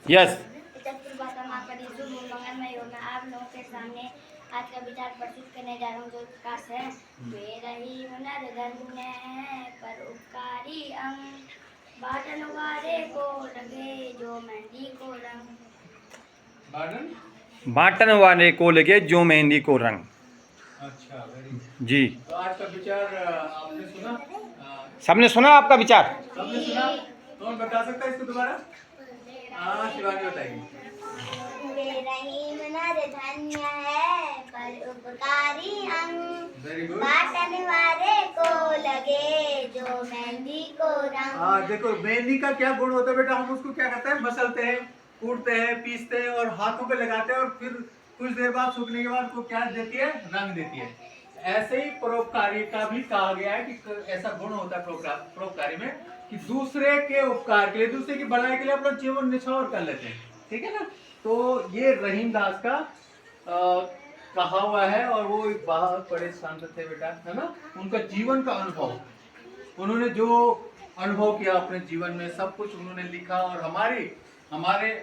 Yes. मंगलमय हो। मैं आप लोगों के सामने आज का विचार प्रस्तुत करने जा रहा हूँ जो प्रकाश है। मेरा ही हुनर धन्य है पर उपकारी अंग, बाटन वाले को लगे जो मेहंदी को रंग। बाटन वाले को लगे जो मेहंदी को रंग। अच्छा, वेरी गुड जी। तो आज का विचार आपने सुना? सबने सुना आपका विचार? सबने सुना? कौन बता सकता है इसको दोबारा? हाँ, शिवानी बताएगी। मेरा ही हुनर धन्य है पर उपकारी अंग, वेरी गुड। बाटन वाले को लगे जो मेहंदी को रंग। हाँ, देखो मेहंदी का क्या गुण होता है बेटा, हम उसको क्या करते हैं, मसलते हैं, कूटते हैं, पीसते हैं और हाथों पे लगाते हैं और फिर कुछ देर बाद सूखने के बाद उसको क्या देती है, रंग देती है। ऐसे ही परोपकारी का भी कहा गया है कि ऐसा गुण होता है परोपकारी में कि दूसरे के उपकार के लिए, दूसरे की भलाई के लिए अपना जीवन निछावर कर लेते हैं। ठीक है ना? तो ये रहीम दास का कहा हुआ है और वो एक बहुत बड़े संत थे बेटा, है ना? उनका जीवन का अनुभव, उन्होंने जो अनुभव किया अपने जीवन में, सब कुछ उन्होंने लिखा और हमारे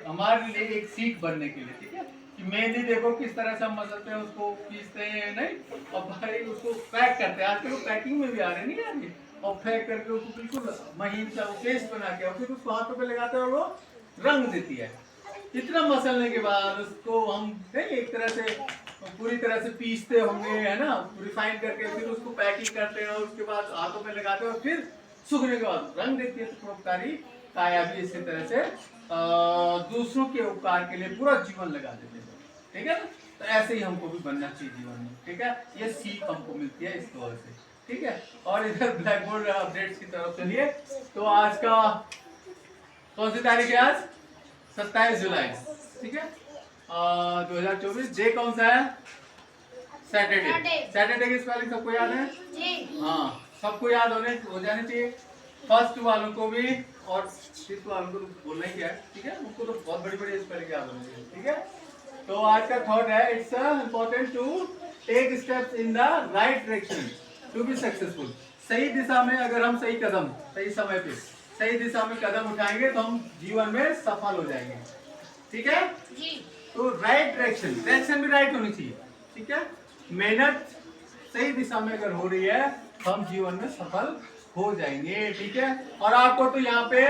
हमारे लिए एक सीख बनने के लिए। ठीक है कि मेहंदी देखो किस तरह से हम मसलते हैं, उसको पीसते हैं नहीं, और भाई उसको पैक करते हैं। आजकल वो पैकिंग में भी आ रहे नहीं आ रही, और पैक करके उसको बिल्कुल महीन सा पेस्ट बना के और फिर उसको हाथों पे लगाते हैं और वो रंग देती है। इतना मसलने के बाद उसको हम नहीं एक तरह से पूरी तरह से पीसते होंगे, है ना, रिफाइन करके फिर उसको पैकिंग करते हैं और उसके बाद हाथों में लगाते हैं और फिर सूखने के बाद रंग देती है। तो परोपकारी काया भी इसी तरह से दूसरों के उपकार के लिए पूरा जीवन लगा देते हैं। ठीक है ना? तो ऐसे ही हमको भी बनना चाहिए जीवन में। ठीक है, ये सीख हमको मिलती है इस दौर से। ठीक है, और इधर ब्लैक बोर्ड अपडेट्स की तरफ चलिए। तो आज का कौन सी तारीख है? आज 27 जुलाई। ठीक है, 2024। डे कौन सा है? सैटरडे। सैटरडे की स्पेलिंग सबको याद है? जी। हाँ, सबको याद हो जाने चाहिए, फर्स्ट वालों को भी और सिक्स वालों को तो बोलना ही क्या है। ठीक है, उनको तो बहुत बड़ी बड़ी स्पेलिंग याद होनी चाहिए। ठीक है, तो आज का थॉट है, it's important to take steps in the right direction to be successful. सही दिशा में अगर हम सही कदम सही समय पे सही दिशा में कदम उठाएंगे तो हम जीवन में सफल हो जाएंगे। ठीक है जी। तो राइट डायरेक्शन भी राइट होनी चाहिए। ठीक है, मेहनत सही दिशा में अगर हो रही है तो हम जीवन में सफल हो जाएंगे। ठीक है, और आपको तो यहाँ पे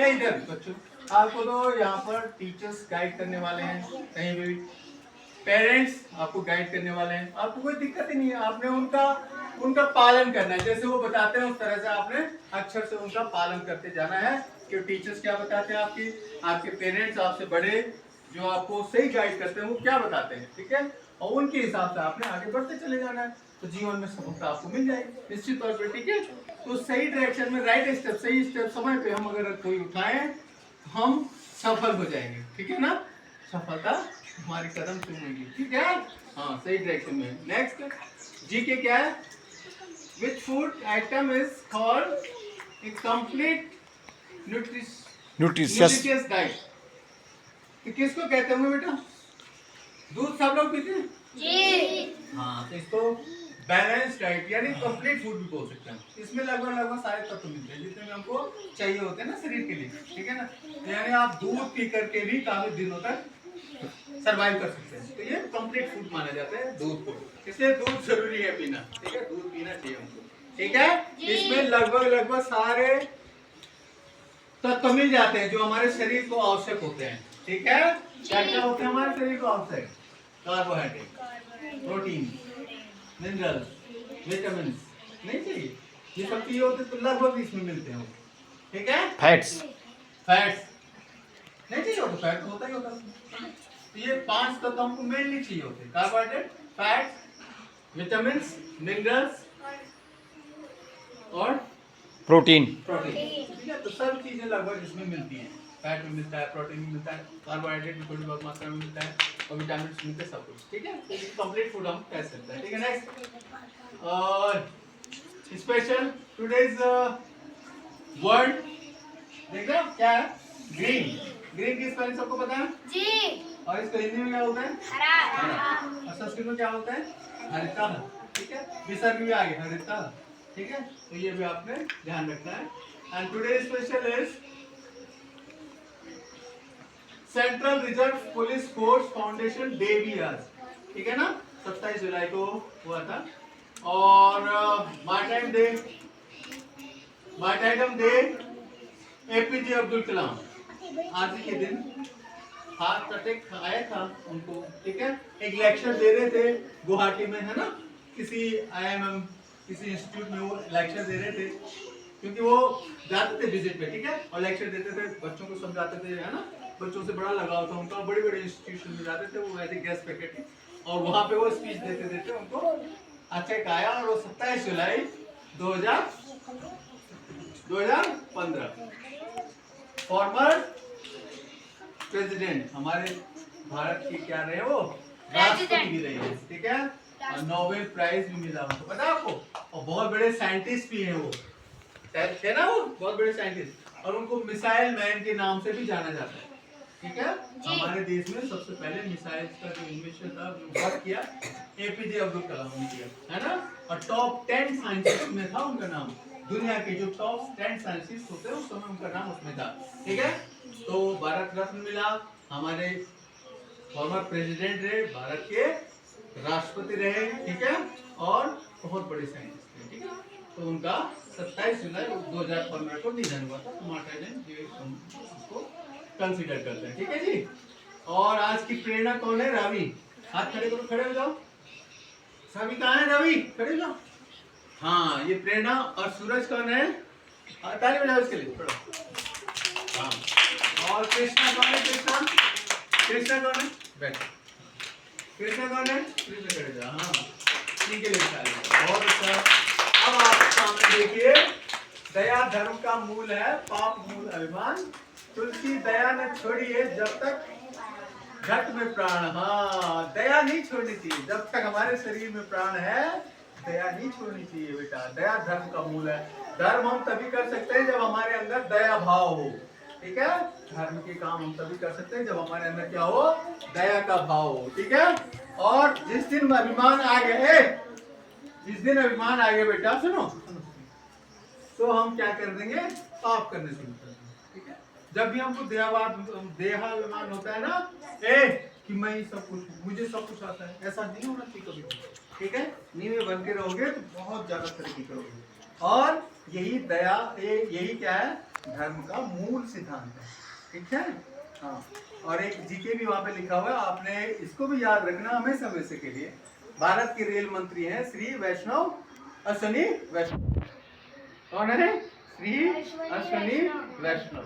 इधर बच्चों, आपको तो यहाँ पर टीचर्स गाइड करने वाले हैं, कहीं भी पेरेंट्स आपको गाइड करने वाले हैं, आपको कोई दिक्कत ही नहीं है। आपने उनका पालन करना है, जैसे वो बताते हैं उस तरह से आपने अक्षर से उनका पालन करते जाना है कि टीचर्स क्या बताते हैं, आपके पेरेंट्स आपसे बड़े जो आपको सही गाइड करते हैं वो क्या बताते हैं। ठीक है, और उनके हिसाब से आपने आगे बढ़ते चले जाना है, तो जीवन में सफलता आपको मिल जाएगी निश्चित तौर पर। ठीक है, तो सही डायरेक्शन में राइट स्टेप, सही स्टेप समय पे हम अगर कोई उठाएं तो हम सफल हो जाएंगे। ठीक है ना? सफलता हमारी कदम चूमेगी। ठीक है, हाँ, सही डायरेक्शन में। नेक्स्ट जी के क्या है? Which food item is called a complete nutritious diet? तो किसको कहते होंगे बेटा? दूध सब लोग पीते हैं? जी। हाँ, तो इसको बैलेंस डाइट यानी कंप्लीट फूड भी बोल सकते हैं। इसमें लगभग सारे तत्व मिलते हैं जितने भी हमको चाहिए होते हैं ना शरीर के लिए। ठीक है ना? यानी आप दूध पी करके भी काफी दिनों तक सरवाइव कर सकते हैं, तो ये कंप्लीट फूड माना जाता है दूध को। इसलिए दूध जरूरी है पीना। ठीक है, दूध पीना चाहिए हमको। ठीक है, इसमें लगभग सारे तत्व मिल जाते हैं जो हमारे शरीर को आवश्यक होते हैं। ठीक है, क्या क्या होते हैं हमारे शरीर को आवश्यक? कार्बोहाइड्रेट, प्रोटीन, मिनरल्स, विटामिन नहीं चाहिए, ये सब चीजें होते तो लगभग इसमें मिलते हैं। ठीक है, फैट्स नहीं चाहिए होता, फैट होता ही होता है। तो ये 5 तत्व हमको मेनली चाहिए होते हैं, कार्बोहाइड्रेट, फैट, विटामिन, मिनरल्स और प्रोटीन। ठीक है, तो सब चीजें लगभग इसमें मिलती हैं। फैट में मिलता है, प्रोटीन में मिलता है, कार्बोहाइड्रेट में थोड़ी बहुत मात्रा में मिलता है और विटामिन मिलते हैं, सब कुछ। ठीक है, तो कंप्लीट फूड हम कह सकते हैं। ठीक है, नेक्स्ट और स्पेशल टुडेज वर्ड देख रहे हो क्या है? ग्रीन। ग्रीन की स्पेलिंग सबको पता है? जी। और इसको हिंदी में क्या होता है? हरा। और संस्कृत में क्या होता है? हरिता। ठीक है, विसर्ग भी आ गया, हरिता। ठीक है, तो ये भी आपने ध्यान रखना है। And today special is central reserve police force foundation day भी आज, ठीक है ना, 27 जुलाई को हुआ था। और मार्टाइडम डे एपीजे अब्दुल कलाम, आज ही के दिन हार्ट अटैक आया था उनको, ठीक है। एक लेक्चर दे रहे थे गुवाहाटी में, है ना, किसी IIM किसी इंस्टीट्यूट में वो लेक्चर दे रहे थे, क्योंकि वो जाते थे विजिट पे, ठीक है, और लेक्चर देते थे, बच्चों को समझाते थे, है ना, बच्चों से बड़ा लगाव था उनका, बड़े बड़े इंस्टीट्यूशन में जाते थे वो एज ए गेस्ट फैकल्टी, और वहाँ पे वो स्पीच देते देते उनको अटैक आया, और वो 27 जुलाई 2015 फॉर्मर प्रेसिडेंट हमारे भारत के क्या रहे वो राष्ट्रपति भी रहे हैं, ठीक है, और नोबेल प्राइज भी मिला उनको, पता है आपको, और बहुत बड़े साइंटिस्ट भी हैं वो, थे ना, वो बहुत बड़े साइंटिस्ट, और उनको मिसाइल मैन के नाम से भी जाना जाता है, ठीक है। हमारे देश में सबसे पहले मिसाइल का जो इन्वेंशन था वर्क किया एपीजे अब्दुल कलाम ने किया, है ना, और टॉप 10 साइंटिस्ट में था उनका नाम, दुनिया के जो टॉप 10 साइंटिस्ट होते हैं उस समय उनका नाम उसमें था, ठीक है। तो भारत रत्न मिला, हमारे फॉर्मर प्रेसिडेंट रहे, भारत के राष्ट्रपति रहे, ठीक है, और बहुत बड़े साइंटिस्ट थे, ठीक है। तो उनका 27 जुलाई 2015 को निधन हुआ था, मार्टाइडम डे उसको कंसीडर करते हैं, ठीक है जी। और आज की प्रेरणा कौन है? रवि, हाथ खड़े करो, खड़े हो जाओ, सभी कहाँ है? रवि खड़े हो जाओ, हाँ, ये प्रेरणा। और सूरज कौन है? ताली बजाओ इसके लिए, हाँ। और कृष्णा कौन है? कृष्णा कौन है? बैठ, कृष्णा कौन है? कृष्ण खड़े जाओ, हाँ, ठीक है, बहुत अच्छा। अब आप सामने देखिए, दया धर्म का मूल है, पाप मूल अभिमान, तुलसी दया न छोड़िए जब तक घट में प्राण, हाँ, दया नहीं छोड़नी चाहिए जब तक हमारे शरीर में प्राण है, दया नहीं छोड़नी चाहिए बेटा, दया धर्म का मूल है। धर्म हम तभी कर सकते हैं जब हमारे अंदर दया भाव हो, ठीक है, धर्म के काम हम तभी कर सकते हैं जब हमारे अंदर क्या हो? दया का भाव हो, ठीक है। और जिस दिन अभिमान आ गए, जिस दिन अभिमान आ गए बेटा, सुनो, तो हम क्या कर देंगे? पाप करने शुरू कर देंगे, ठीक है। जब भी हमको देहाभिमान होता है ना, कि मैं ही सब कुछ, मुझे सब कुछ आता है, ऐसा नहीं होना चाहिए कभी, ठीक है। नींव बन के रहोगे तो बहुत ज्यादा तरक्की करोगे। और यही दया, यही क्या है? धर्म का मूल सिद्धांत है, ठीक है, हाँ। और एक जीके भी वहाँ पे लिखा हुआ है, आपने इसको भी याद रखना हमेशा वैसे के लिए। भारत के रेल मंत्री हैं श्री वैष्णव अश्विनी वैष्णव, कौन है? श्री अश्विनी वैष्णव,